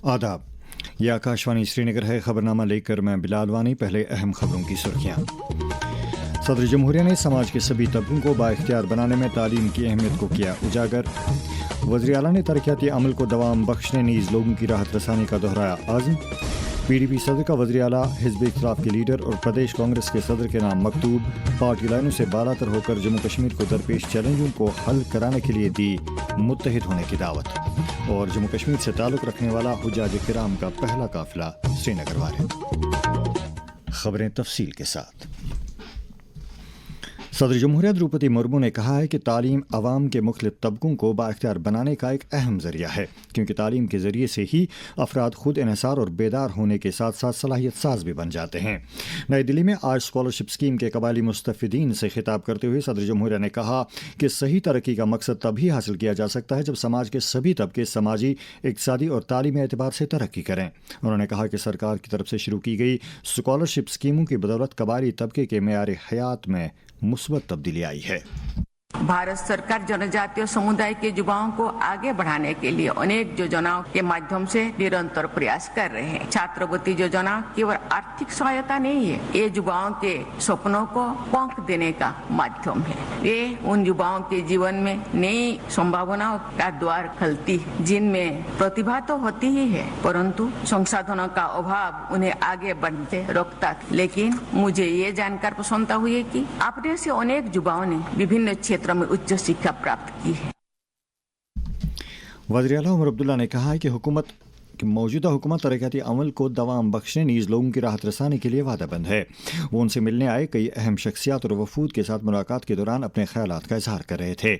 आदाब, यह आकाशवाणी श्रीनगर है। खबरनामा लेकर मैं बिलाल वानी। पहले अहम खबरों की सुर्खियाँ। सदर जमहूरिया ने समाज के सभी तबकों को बाइख्तियार बनाने में तालीम की अहमियत को किया उजागर। वज़ीर आला ने तरक्याती अमल को दवाम बख्शने नीज़ लोगों की राहत रसानी का दोहराया आज़म। PDP सदर का वज़ीर आला, हिज़्ब इख्तिलाफ के लीडर और प्रदेश कांग्रेस के सदर के नाम मकतूब। पार्टी लाइनों से बालातर होकर जम्मू कश्मीर को दरपेश चैलेंजों को हल कराने के लिए दी मुत्तहिद होने की दावत। और जम्मू कश्मीर से ताल्लुक़ रखने वाला हुज्जाज किराम का पहला काफ़िला श्रीनगर वारिद। खबरें तफसील के साथ। सदर जमहूरिया द्रौपदी मुर्मू ने कहा है कि तालीम अवाम के मुख्तलिफ तबकों को बाइख्तियार बनाने का एक अहम ज़रिया है, क्योंकि तालीम के ज़रिए से ही अफराद खुद इन्हिसार और बेदार होने के साथ साथ सलाहियत साज भी बन जाते हैं। नई दिल्ली में आज स्कॉलरशिप स्कीम के कबायली मुस्तफ़िदीन से खिताब करते हुए सदर जमहूरिया ने कहा कि सही तरक्की का मकसद तभी हासिल किया जा सकता है जब समाज के सभी तबके समाजी, इक़्तिसादी और तालीमी एतबार से तरक्की करें। उन्होंने कहा कि सरकार की तरफ से शुरू की गई स्कॉलरशिप स्कीमों की बदौलत कबायली तबके के मेयार हयात में मुस्बत तब्दीली आई है। भारत सरकार जनजातीय समुदाय के युवाओं को आगे बढ़ाने के लिए अनेक योजनाओं के माध्यम से निरंतर प्रयास कर रहे हैं। छात्रवृत्ति योजना केवल आर्थिक सहायता नहीं है, ये युवाओं के सपनों को पंख देने का माध्यम है। ये उन युवाओं के जीवन में नई संभावनाओं का द्वार खोलती है, जिनमें प्रतिभा तो होती ही है, परंतु संसाधनों का अभाव उन्हें आगे बढ़ते रोकता था। लेकिन मुझे ये जानकर प्रसन्नता हुई है कि अपने से अनेक युवाओं ने विभिन्न क्षेत्र में उच्च शिक्षा प्राप्त की है। वज़ीर आला उमर अब्दुल्ला ने कहा है कि मौजूदा हुकूमत तरक्याती अमल को दवाम बख्शने नीज़ लोगों की राहत रसानी के लिए वादाबंद है। वो उनसे मिलने आए कई अहम शख्सियात और वफूद के साथ मुलाकात के दौरान अपने ख्यालात का इजहार कर रहे थे।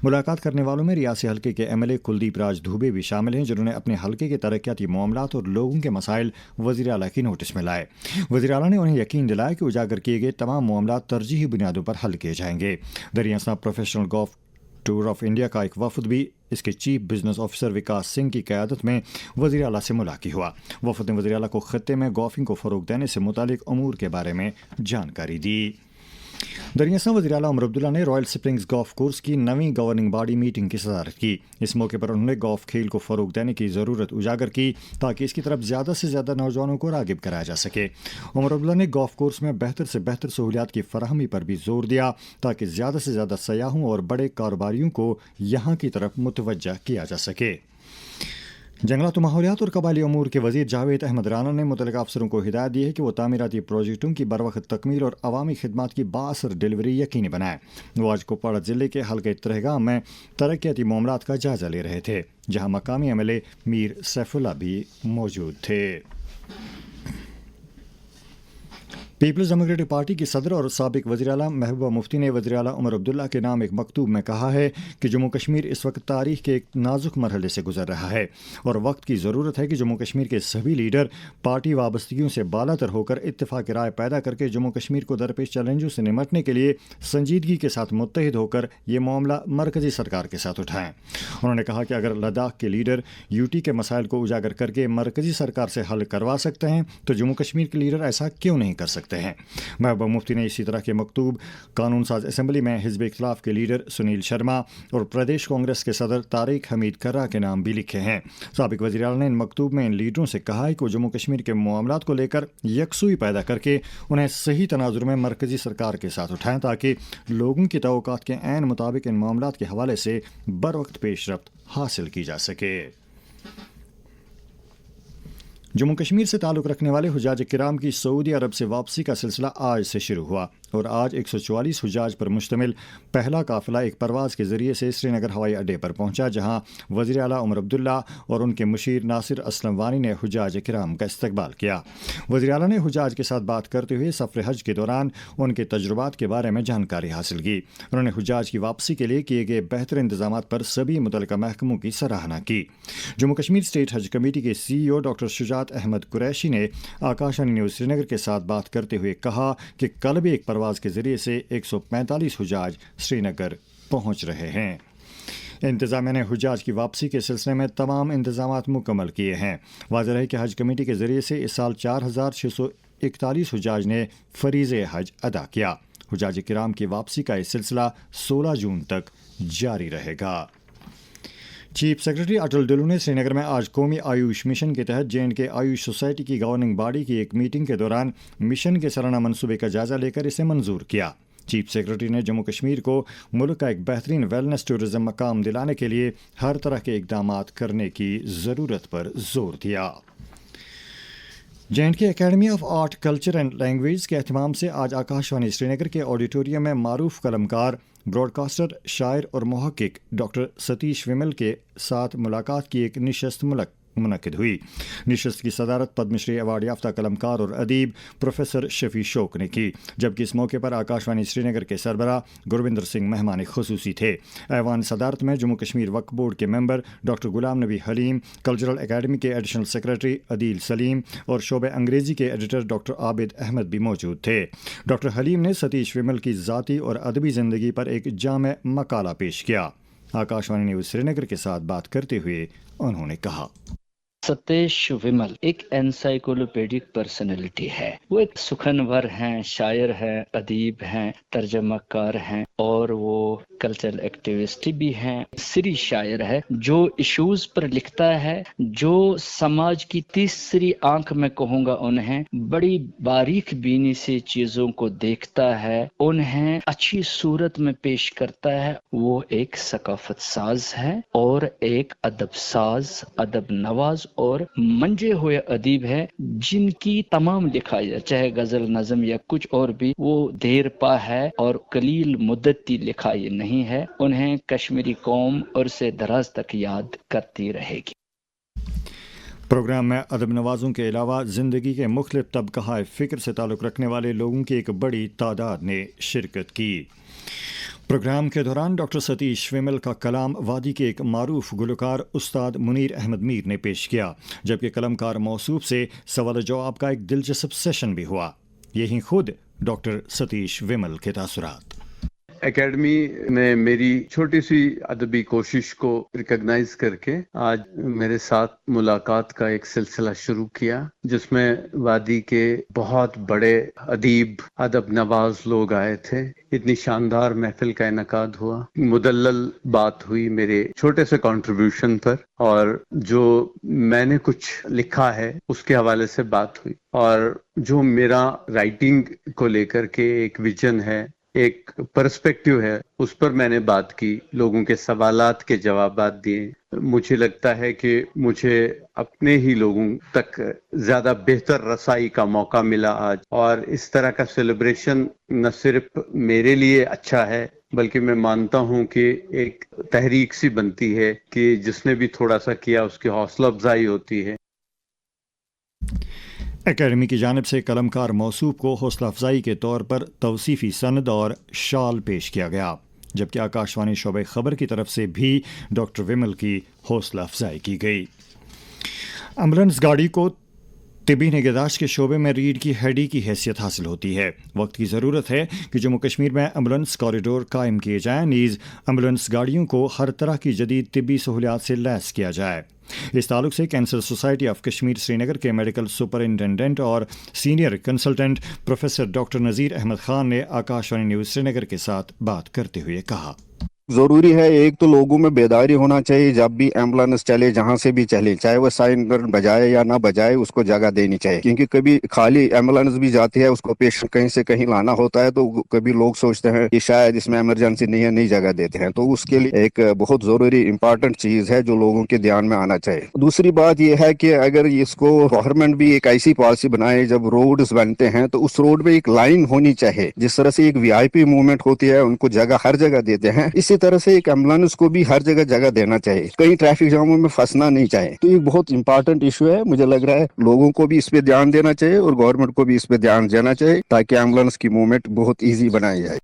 मुलाकात करने वालों में रियासी हल्के के MLA कुलदीप राज धूबे भी शामिल हैं, जिन्होंने अपने हल्के के तरक्याती मामलात और लोगों के मसाइल वज़ीर आला की नोटिस में लाए। वज़ीर आला ने उन्हें यकीन दिलाया कि उजागर किए गए तमाम मामलात तरजीही बुनियादों पर हल किए जाएंगे। दरियासा professional golf tour of India का एक वफद भी इसके chief business officer Vikas Singh की क़यादत में वज़ीर आला से मुलाक़ात हुआ। वफद ने वज़ीर आला को खत्ते में गोल्फिंग को फ़रोग़ देने से मुतालिक अमूर के बारे में जानकारी दी। दरियासा वज़ीर आला उमर अब्दुल्ला ने रॉयल स्प्रिंग्स गोल्फ कोर्स की नवीं गवर्निंग बॉडी मीटिंग की सदारत की। इस मौके पर उन्होंने गोल्फ खेल को फ़रोग़ देने की ज़रूरत उजागर की ताकि इसकी तरफ ज़्यादा से ज़्यादा नौजवानों को राग़िब कराया जा सके। उमर अब्दुल्ला ने गोल्फ कोर्स में बेहतर से बेहतर सहूलियात की फराहमी पर भी जोर दिया ताकि ज़्यादा से ज़्यादा सयाहों और बड़े कारोबारियों को यहाँ की तरफ मुतवज्जा किया जा सके। जंगलात माहौलियात और कबायली अमूर के वज़ीर जावेद अहमद राना ने मुतल्लिक़ अफसरों को हिदायत दी है कि वो तामीराती प्रोजेक्टों की बरवक्त तकमील और अवामी खिदमात की बाअसर डिलीवरी यकीनी बनाएं। वो आज कुपवाड़ा ज़िले के हल्के त्रेहगाम में तरक्याती मामलात का जायज़ा ले रहे थे, जहाँ मकामी MLA मीर सैफुल्ला भी मौजूद थे। पीपल्स डेमोक्रेटिक पार्टी की सदर और साबिक वज़ीर आला महबूबा मुफ्ती ने वज़ीर आला उमर अब्दुल्ला के नाम एक मकतूब में कहा है कि जम्मू कश्मीर इस वक्त तारीख़ के एक नाजुक मरहले से गुजर रहा है और वक्त की ज़रूरत है कि जम्मू कश्मीर के सभी लीडर पार्टी वाबस्तगियों से बालातर होकर इत्तेफाक राय पैदा करके जम्मू कश्मीर को दरपेश चैलेंजों से निमटने के लिए संजीदगी के साथ मुत्तहिद होकर ये मामला मरकज़ी सरकार के साथ उठाएं। उन्होंने कहा कि अगर लद्दाख के लीडर UT के मसाइल को उजागर करके मरकज़ी सरकार से हल करवा सकते हैं तो जम्मू कश्मीर के लीडर ऐसा क्यों नहीं कर सकते हैं। महबूबा मुफ्ती ने इसी तरह के मकतूब कानून साज असम्बली में हिज़्ब इख्तिलाफ के लीडर सुनील शर्मा और प्रदेश कांग्रेस के सदर तारिक हमीद कर्रा के नाम भी लिखे हैं। साबिक वज़ीर आला ने इन मकतूब में इन लीडरों से कहा है कि वो जम्मू कश्मीर के मामलात को लेकर यकसुई पैदा करके उन्हें सही तनाजुर में मरकज़ी सरकार के साथ उठाएं ताकि लोगों की तवक्कात के ऐन मुताबिक इन मामलात के हवाले से बर वक्त पेशरफ्त हासिल की जा सके। जम्मू कश्मीर से ताल्लुक़ रखने वाले हुज्जाज किराम की सऊदी अरब से वापसी का सिलसिला आज से शुरू हुआ और आज 144 हुज्जाज पर मुश्तमिल पहला काफ़िला एक परवाज़ के ज़रिए से श्रीनगर हवाई अड्डे पर पहुंचा, जहां वज़ीर आला उमर अब्दुल्ला और उनके मुशीर नासिर असलम वानी ने हुज्जाज किराम का इस्तकबाल किया। वज़ीर आला ने हुज्जाज के साथ बात करते हुए सफ़र हज के दौरान उनके तजुर्बात के बारे में जानकारी हासिल की। उन्होंने हुज्जाज की वापसी के लिए किए गए बेहतर इंतजाम पर सभी मुतल्लिका महकमों की सराहना की। जम्मू कश्मीर स्टेट हज कमेटी के CEO डॉक्टर शुजात अहमद कुरैशी ने आकाशवाणी न्यूज़ श्रीनगर के साथ बात करते हुए कहा कि कल भी एक परवाज़ के ज़रिए से 145 हुज्जाज श्रीनगर पहुंच रहे हैं। इंतज़ामिया ने हुज्जाज की वापसी के सिलसिले में तमाम इंतज़ामात मुकम्मल किए हैं। वाज़ेह है कि हज कमेटी के ज़रिए से इस साल 4641 हुज्जाज ने फ़रीज़े हज अदा किया। हुज्जाज किराम की वापसी का यह सिलसिला 16 जून तक जारी रहेगा। چیف سیکرٹری اٹل ڈلو نے سری نگر میں آج قومی آیوش مشن کے تحت JNK آیوش سوسائٹی کی گورننگ باڈی کی ایک میٹنگ کے دوران مشن کے سالانہ منصوبے کا جائزہ لے کر اسے منظور کیا۔ چیف سیکرٹری نے جموں کشمیر کو ملک کا ایک بہترین ویلنس ٹورزم مقام دلانے کے لیے ہر طرح کے اقدامات کرنے کی ضرورت پر زور دیا۔ JNK academy of art culture and language کے اہتمام سے آج آکاشوانی سری نگر کے آڈیٹوریم میں معروف قلمکار، براڈ کاسٹر، شاعر اور محقق ڈاکٹر ستیش ومل کے ساتھ ملاقات کی ایک نشست منعقد ہوئی۔ نشست کی صدارت پدم شری ایوارڈ یافتہ قلمکار اور ادیب پروفیسر شفیع شوق نے کی، جبکہ اس موقع پر آکاشوانی سری نگر کے سربراہ گروندر سنگھ مہمان خصوصی تھے۔ ایوان صدارت میں جموں کشمیر وقف بورڈ کے ممبر ڈاکٹر غلام نبی حلیم، کلچرل اکیڈمی کے ایڈیشنل سیکرٹری عدیل سلیم اور شعبہ انگریزی کے ایڈیٹر ڈاکٹر عابد احمد بھی موجود تھے۔ ڈاکٹر حلیم نے ستیش ومل کی ذاتی اور ادبی زندگی پر ایک جامع مقالہ پیش کیا۔ آکاشوانی نیوز سری نگر کے ساتھ بات کرتے ہوئے انہوں نے کہا، ستیش ومل ایک انسائیکلوپیڈک پرسنالٹی ہے۔ وہ ایک سخنور ہیں، شاعر ہیں، ادیب ہیں، ترجمہ کار ہیں اور وہ کلچرل ایکٹیوسٹ بھی ہیں۔ سری شاعر ہے جو ایشوز پر لکھتا ہے، جو سماج کی تیسری آنکھ میں کہوں گا انہیں بڑی باریک بینی سے چیزوں کو دیکھتا ہے، انہیں اچھی صورت میں پیش کرتا ہے۔ وہ ایک ثقافت ساز ہے اور ایک ادب ساز، ادب نواز اور منجے ہوئے ادیب ہے، جن کی تمام لکھائیاں چاہے غزل، نظم یا کچھ اور بھی، وہ دیر پا ہے اور قلیل مدتی لکھائی نہیں ہے۔ انہیں کشمیری قوم عرصے دراز تک یاد کرتی رہے گی۔ پروگرام میں ادب نوازوں کے علاوہ زندگی کے مختلف طبقہ فکر سے تعلق رکھنے والے لوگوں کی ایک بڑی تعداد نے شرکت کی۔ پروگرام کے دوران ڈاکٹر ستیش ومل کا کلام وادی کے ایک معروف گلوکار استاد منیر احمد میر نے پیش کیا، جبکہ قلمکار موصوف سے سوال جواب کا ایک دلچسپ سیشن بھی ہوا۔ یہی خود ڈاکٹر ستیش ومل کے تاثرات۔ اکیڈمی نے میری چھوٹی سی ادبی کوشش کو ریکگنائز کر کے آج میرے ساتھ ملاقات کا ایک سلسلہ شروع کیا، جس میں وادی کے بہت بڑے ادیب، ادب نواز لوگ آئے تھے۔ اتنی شاندار محفل کا انعقاد ہوا، مدلل بات ہوئی میرے چھوٹے سے کنٹریبیوشن پر، اور جو میں نے کچھ لکھا ہے اس کے حوالے سے بات ہوئی، اور جو میرا رائٹنگ کو لے کر کے ایک ویژن ہے، ایک پرسپیکٹیو ہے، اس پر میں نے بات کی، لوگوں کے سوالات کے جوابات دیے۔ مجھے لگتا ہے کہ مجھے اپنے ہی لوگوں تک زیادہ بہتر رسائی کا موقع ملا آج، اور اس طرح کا سیلیبریشن نہ صرف میرے لیے اچھا ہے بلکہ میں مانتا ہوں کہ ایک تحریک سی بنتی ہے کہ جس نے بھی تھوڑا سا کیا اس کی حوصلہ افزائی ہوتی ہے۔ اکیڈمی کی جانب سے قلمکار موصوف کو حوصلہ افزائی کے طور پر توصیفی سند اور شال پیش کیا گیا، جبکہ آکاشوانی شعبہ خبر کی طرف سے بھی ڈاکٹر ومل کی حوصلہ افزائی کی گئی۔ ایمبولینس گاڑی کو طبی نگہداشت کے شعبے میں ریڑھ کی ہڈی کی حیثیت حاصل ہوتی ہے۔ وقت کی ضرورت ہے کہ جموں کشمیر میں ایمبولینس کوریڈور قائم کیے جائیں، نیز ایمبولینس گاڑیوں کو ہر طرح کی جدید طبی سہولیات سے لیس کیا جائے۔ اس تعلق سے cancer society of Kashmir Srinagar کے میڈیکل سپرنٹینڈنٹ اور senior consultant professor doctor Nazir Ahmad Khan نے آکاشوانی نیوز سری نگر کے ساتھ بات کرتے ہوئے کہا، ضروری ہے ایک تو لوگوں میں بیداری ہونا چاہیے، جب بھی ایمبولینس چلے جہاں سے بھی چلے، چاہے وہ سائن بجائے یا نہ بجائے، اس کو جگہ دینی چاہیے، کیونکہ کبھی خالی ایمبولینس بھی جاتی ہے، اس کو پیشنٹ کہیں سے کہیں لانا ہوتا ہے، تو کبھی لوگ سوچتے ہیں کہ شاید اس میں ایمرجنسی نہیں ہے، نہیں جگہ دیتے ہیں، تو اس کے لیے ایک بہت ضروری امپارٹنٹ چیز ہے جو لوگوں کے دھیان میں آنا چاہیے۔ دوسری بات یہ ہے کہ اگر اس کو گورنمنٹ بھی ایک ایسی پالیسی بنائے، جب روڈز بنتے ہیں تو اس روڈ پہ ایک لائن ہونی چاہیے، جس طرح سے ایک VIP موومنٹ ہوتی ہے، ان کو جگہ ہر جگہ دیتے ہیں، اسی طرح سے ایک ایمبولینس کو بھی ہر جگہ جگہ دینا چاہیے، کئی ٹریفک جاموں میں پھنسنا نہیں چاہیے۔ تو یہ بہت امپارٹنٹ ایشو ہے، مجھے لگ رہا ہے لوگوں کو بھی اس پہ دھیان دینا چاہیے اور گورنمنٹ کو بھی اس پہ دھیان دینا چاہیے، تاکہ ایمبولینس کی موومنٹ بہت ایزی بنائی جائے۔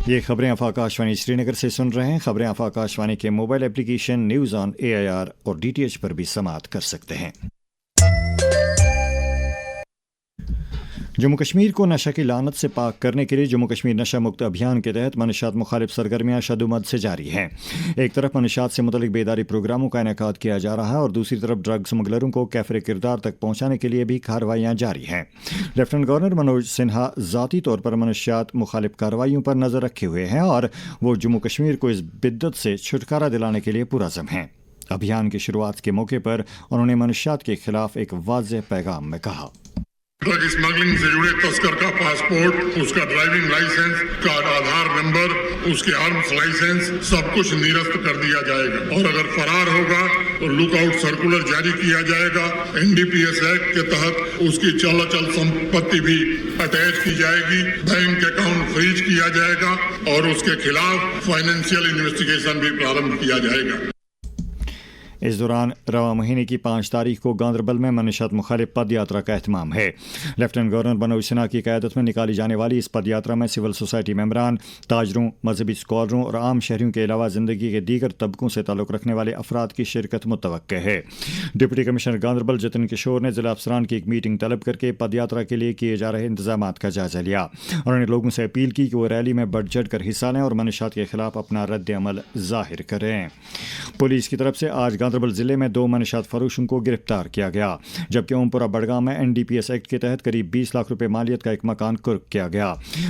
یہ خبریں آپ آکاشوانی سری نگر سے سن رہے ہیں۔ خبریں آپ آکاشوانی کے mobile application news on AIR اور DTH پر بھی سماعت کر سکتے ہیں۔ जम्मू कश्मीर को नशा की लानत से पाक करने के लिए जम्मू कश्मीर नशा मुक्त अभियान के तहत मनशियात मुखालिफ सरगर्मियां शदुमद से जारी हैं। एक तरफ मनशियात से मुतल्लिक बेदारी प्रोग्रामों का इनेकाद किया जा रहा है और दूसरी तरफ ड्रग स्मगलरों को कैफरे किरदार तक पहुंचाने के लिए भी कार्रवाइयां जारी हैं। लेफ्टिनेंट गवर्नर मनोज सिन्हा ज़ाती तौर पर मनशियात मुखालिफ कार्रवाइयों पर नज़र रखे हुए हैं और वो जम्मू कश्मीर को इस बिद्दत से छुटकारा दिलाने के लिए पुरज़म हैं। अभियान की शुरुआत के मौके पर उन्होंने मनशियात के खिलाफ एक वाज़ेह पैगाम में कहा, ड्रग स्मगलिंग से जुड़े तस्कर का पासपोर्ट, उसका ड्राइविंग लाइसेंस, का आधार नंबर, उसके आर्म्स लाइसेंस सब कुछ निरस्त कर दिया जाएगा और अगर फरार होगा तो लुकआउट सर्कुलर जारी किया जाएगा। एनडीपीएस एक्ट के तहत उसकी चल संपत्ति भी अटैच की जाएगी, बैंक अकाउंट फ्रीज किया जाएगा और उसके खिलाफ फाइनेंशियल इन्वेस्टिगेशन भी प्रारंभ किया जाएगा। इस दौरान रवा महीने की 5 तारीख को गांदरबल में मनशियात मुखालिफ पद यात्रा का एहतमाम है। लेफ्टिनेंट गवर्नर मनोज सिन्हा की क़यादत में निकाली जाने वाली इस पद यात्रा में सिविल सोसाइटी मेंबरान, ताजरों, मजहबी स्कॉलरों और आम शहरियों के अलावा ज़िंदगी के दीगर तबकों से ताल्लुक़ रखने वाले अफराद की शिरकत मुतवक्के है। डिप्टी कमिश्नर गांदरबल जतिन किशोर ने ज़िला अफसरान की एक मीटिंग तलब करके पद यात्रा के लिए किए जा रहे इंतजाम का जायज़ा लिया। उन्होंने लोगों से अपील की कि वो रैली में बढ़ चढ़ कर हिस्सा लें और मनशियात के खिलाफ अपना रद्द अमल ज़ाहिर करें। पुलिस की तरफ से आज गांदरबल ज़िले में 2 मनशियात फरोशों को गिरफ्तार किया गया, जबकि ओमपुरा बड़गाम में एनडीपीएस एक्ट के तहत करीब 20 लाख रुपए मालियत का एक मकान कुर्क किया गया।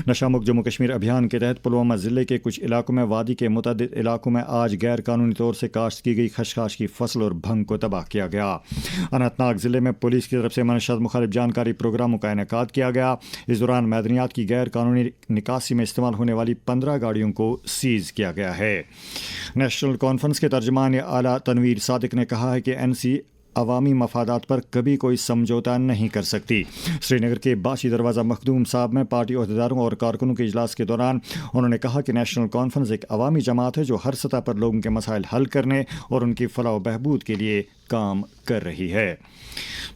नशा मुक्त जम्मू कश्मीर अभियान के तहत पुलवामा जिले के कुछ इलाकों में वादी के मुतअद्दिद इलाकों में आज गैर कानूनी तौर से काश्त की गई खशखाश की फसल और भंग को तबाह किया गया। अनंतनाग जिले में पुलिस की तरफ से मनशियात मुखालिफ जानकारी प्रोग्रामों का इनेकाद किया गया। इस दौरान मैदनियात की गैर कानूनी निकासी में इस्तेमाल होने वाली 15 गाड़ियों को सीज किया गया है। नेशनल कॉन्फ्रेंस के तर्जमान आला तनवीर सादिक ने कहा है कि एनसी अवामी मफादात पर कभी कोई समझौता नहीं कर सकती। श्रीनगर के बाशी दरवाज़ा मखदूम साहब में पार्टी अहदेदारों और कारकुनों के इजलास के दौरान उन्होंने कहा कि नेशनल कॉन्फ्रेंस एक अवामी जमात है जो हर सतह पर लोगों के मसाइल हल करने और उनकी फलाह बहबूद के लिए काम कर रही है।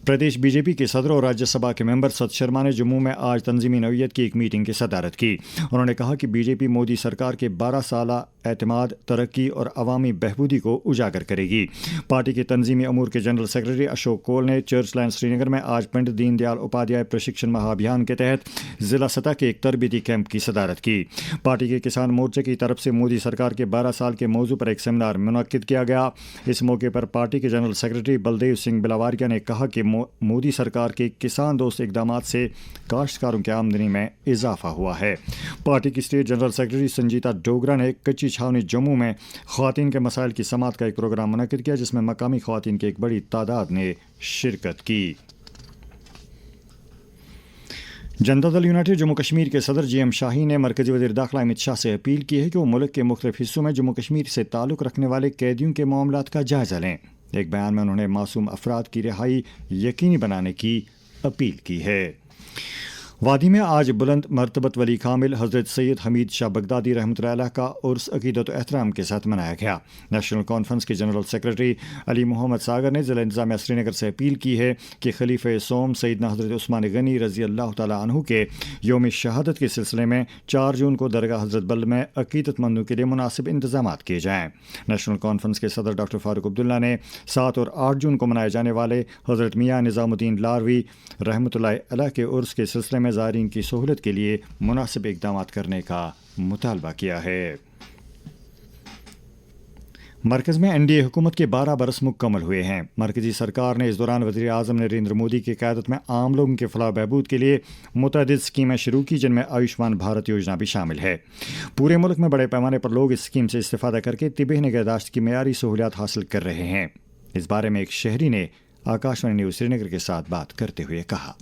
प्रदेश बीजेपी के सदर और राज्यसभा के मेंबर सत शर्मा ने जम्मू में आज तंजीमी नौयत की एक मीटिंग की सदारत की। उन्होंने कहा कि बीजेपी मोदी सरकार के 12 साला एतमाद, तरक्की और अवामी बहबूदी को उजागर करेगी। पार्टी के तंजीमी अमूर के जनरल सेक्रेटरी अशोक कोल ने चर्च लाइन श्रीनगर में आज पंडित दीनदयाल उपाध्याय प्रशिक्षण महाअभियान के तहत जिला सतह के एक तरबीती कैंप की सदारत की। पार्टी के किसान मोर्चे की तरफ से मोदी सरकार के 12 साल के मौजू पर एक सेमिनार मुनक्किद किया गया। इस मौके पर पार्टी के जनरल सेक्रेटरी बलदेव सिंह बिलावारिया ने कहा कि मोदी सरकार के किसान दोस्त इकदामात से काश्तकारों की आमदनी में इजाफा हुआ है। पार्टी की state general secretary Sanjita Dogra ने कच्ची छावनी जम्मू में ख्वातीन के मसाइल की समाअत का एक प्रोग्राम मुनक्किद किया, जिसमें मकामी ख्वातीन की एक बड़ी तादाद ने शिरकत की। जनता दल यूनाइटेड जम्मू कश्मीर के सदर GM शाही ने मरकजी वज़ीर दाखिला अमित शाह से अपील की है कि वो मुल्क के मुख्तलिफ हिस्सों में जम्मू कश्मीर से ताल्लुक़ रखने वाले कैदियों के मामलात का जायज़ा लें। एक बयान में उन्होंने मासूम अफराद की रिहाई यकीनी बनाने की अपील की है। वादी में आज बुलंद मरतबत वली कामिल हज़रत सैयद हमीद शाह बगदादी रहमतुल्लाह अलैह का उर्स अकीदत व एहतराम के साथ मनाया गया। नेशनल कॉन्फ्रेंस के जनरल सेक्रेटरी अली मोहम्मद सागर ने ज़िला इंतज़ामिया श्रीनगर से अपील की है कि खलीफे सोम सैयदना हज़रत उस्मान गनी रज़ी अल्लाह तआला अन्हु के योम शहादत के सिलसिले में 4 जून को दरगाह हज़रत बल में अकीदतमंदों के लिए मुनासिब इंतजाम किए जाएँ। नेशनल कॉन्फ्रेंस के सदर डॉक्टर फारूक अब्दुल्ला ने 7 और 8 जून को मनाए जाने वाले हज़रत मियाँ निज़ामुद्दीन लारवी रहमतुल्लाह अलैह के उर्स के सिलसिले में ज़ायरीन की सहूलत के लिए मुनासिब इक़दाम करने का मुतालबा किया है। मरकज़ में NDA हुकूमत के 12 बरस मुकम्मल हुए हैं। मरकज़ी सरकार ने इस दौरान वज़ीर आज़म नरेंद्र मोदी की क़यादत में आम लोगों के फलाह बहबूद के लिए मुतअद्दिद स्कीमें शुरू की, जिनमें आयुष्मान भारत योजना भी शामिल है। पूरे मुल्क में बड़े पैमाने पर लोग इस स्कीम से इस्तेफ़ादा करके तिबी निगहदाश्त की मेयारी सहूलियात हासिल कर रहे हैं। इस बारे में एक शहरी ने आकाशवाणी न्यूज़ श्रीनगर के साथ बात करते हुए कहा,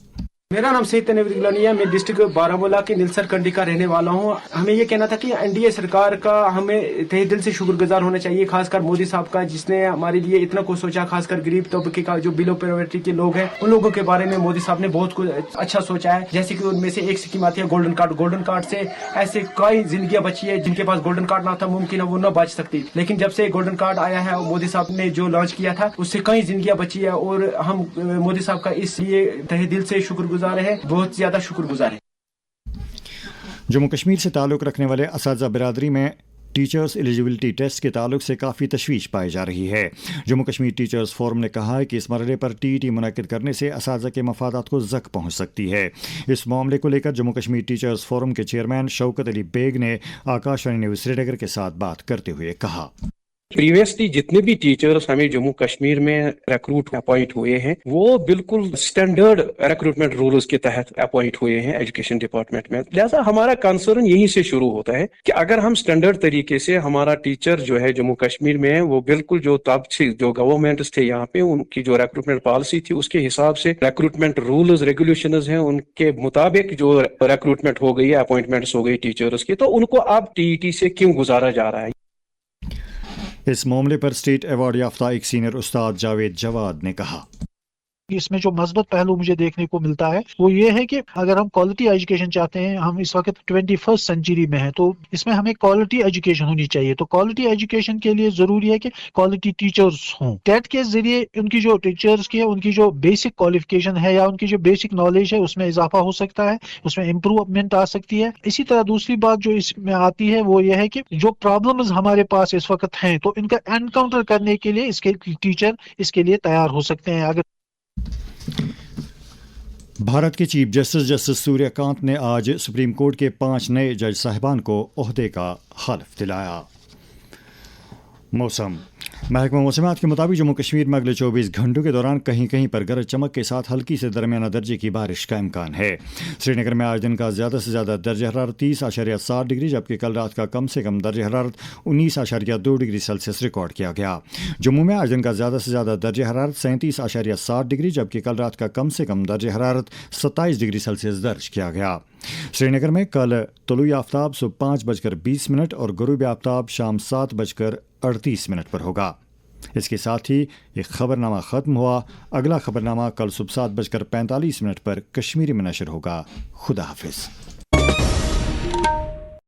मेरा नाम सईद तनवीर गिलानी है। मैं डिस्ट्रिक्ट बारामूला के नीलसर कंडी का रहने वाला हूँ। हमें ये कहना था कि NDA सरकार का हमें तहे दिल से शुक्रगुजार होना चाहिए, खासकर मोदी साहब का, जिसने हमारे लिए इतना कुछ सोचा। खासकर गरीब तबके का जो बिलो पॉवर्टी के लोग हैं, उन लोगों के बारे में मोदी साहब ने बहुत कुछ अच्छा सोचा है। जैसे कि उनमें से एक स्कीम आती है गोल्डन कार्ड। गोल्डन कार्ड से ऐसे कई जिंदगियां बची है जिनके पास गोल्डन कार्ड ना था, मुमकिन है वो न बच सकती। लेकिन जब से गोल्डन कार्ड आया है और मोदी साहब ने जो लॉन्च किया था, उससे कई जिंदगियां बची है और हम मोदी साहब का इसलिए तहे दिल से शुक्रगुजार है, बहुत ज्यादा शुक्रगुजार है। जम्मू कश्मीर से ताल्लुक़ रखने वाले असातिज़ा बिरादरी में टीचर्स एलिजिबिलिटी टेस्ट के ताल्लुक से काफ़ी तशवीश पाई जा रही है। जम्मू कश्मीर टीचर्स फोरम ने कहा है कि इस मरहले पर टीईटी मुनक्किद करने से असातिज़ा के मफादात को ज़क पहुँच सकती है। इस मामले को लेकर जम्मू कश्मीर टीचर्स फोरम के चेयरमैन शौकत अली बेग ने आकाशवाणी न्यूज़ श्रीनगर के साथ बात करते हुए कहा, प्रीवियसली जितने भी टीचर्स हमें जम्मू कश्मीर में रिक्रूट अपॉइंट हुए हैं वो बिल्कुल स्टैंडर्ड रिक्रूटमेंट रूल्स के तहत अपॉइंट हुए हैं एजुकेशन डिपार्टमेंट में। लिहाजा हमारा कंसर्न यहीं से शुरू होता है कि अगर हम स्टैंडर्ड तरीके से हमारा टीचर जो है जम्मू कश्मीर में वो बिल्कुल जो तब से जो गवर्नमेंट्स थे यहाँ पे उनकी जो रिक्रूटमेंट पॉलिसी थी उसके हिसाब से रिक्रूटमेंट रूल्स रेगुलेशंस हैं उनके मुताबिक जो रिक्रूटमेंट हो गई है, अपॉइंटमेंट्स हो गई टीचर्स की, तो उनको अब टीईटी से क्यों गुजारा जा रहा है। इस मामले पर स्टेट अवार्ड याफ्ता एक सीनियर उस्ताद जावेद जवाद ने कहा, इसमें जो मस्बत पहलू मुझे देखने को मिलता है वो ये है कि अगर हम क्वालिटी एजुकेशन चाहते हैं, हम इस वक्त 21st सेंचुरी में हैं, तो इसमें हमें क्वालिटी एजुकेशन होनी चाहिए। तो क्वालिटी एजुकेशन के लिए जरूरी है कि क्वालिटी टीचर्स हों। टेट के जरिए उनकी जो टीचर्स की है उनकी जो बेसिक क्वालिफिकेशन है या उनकी जो बेसिक नॉलेज है उसमें इजाफा हो सकता है, उसमें इम्प्रूवमेंट आ सकती है। इसी तरह दूसरी बात जो इसमें आती है वो ये है कि जो प्रॉब्लम्स हमारे पास इस वक्त हैं तो इनका एनकाउंटर करने के लिए इसके टीचर इसके लिए तैयार हो सकते हैं। अगर भारत के चीफ जस्टिस सूर्यकांत ने आज सुप्रीम कोर्ट के 5 नए जज साहिबान को ओहदे का हल्फ दिलाया। मौसम महकमा मौसमात के मुताबिक जम्मू कश्मीर में अगले 24 घंटों के दौरान कहीं कहीं पर गरज चमक के साथ हल्की से दरमियाना दर्जे की बारिश का इम्कान है। श्रीनगर में आज दिन का ज़्यादा से ज़्यादा दर्जा हरारत 30.7 डिग्री जबकि कल रात का कम से कम दर्जा हरारत 19.2 डिग्री सेल्सियस रिकॉर्ड किया गया। जम्मू में आज दिन का ज़्यादा से ज़्यादा दर्जा हरारत 37.7 डिग्री जबकि कल रात का कम से कम दर्जा हरारत 27 डिग्री सेल्सियस दर्ज किया गया। श्रीनगर में कल तुलुई आफ्ताब सुबह 5:20 और गुरूब आफ्ताब शाम 7:38 पर होगा। इसके साथ ही ये खबरनामा ख़त्म हुआ। अगला खबरनामा कल सुबह 7:45 पर कश्मीरी में नशर होगा। खुदा हाफिज़।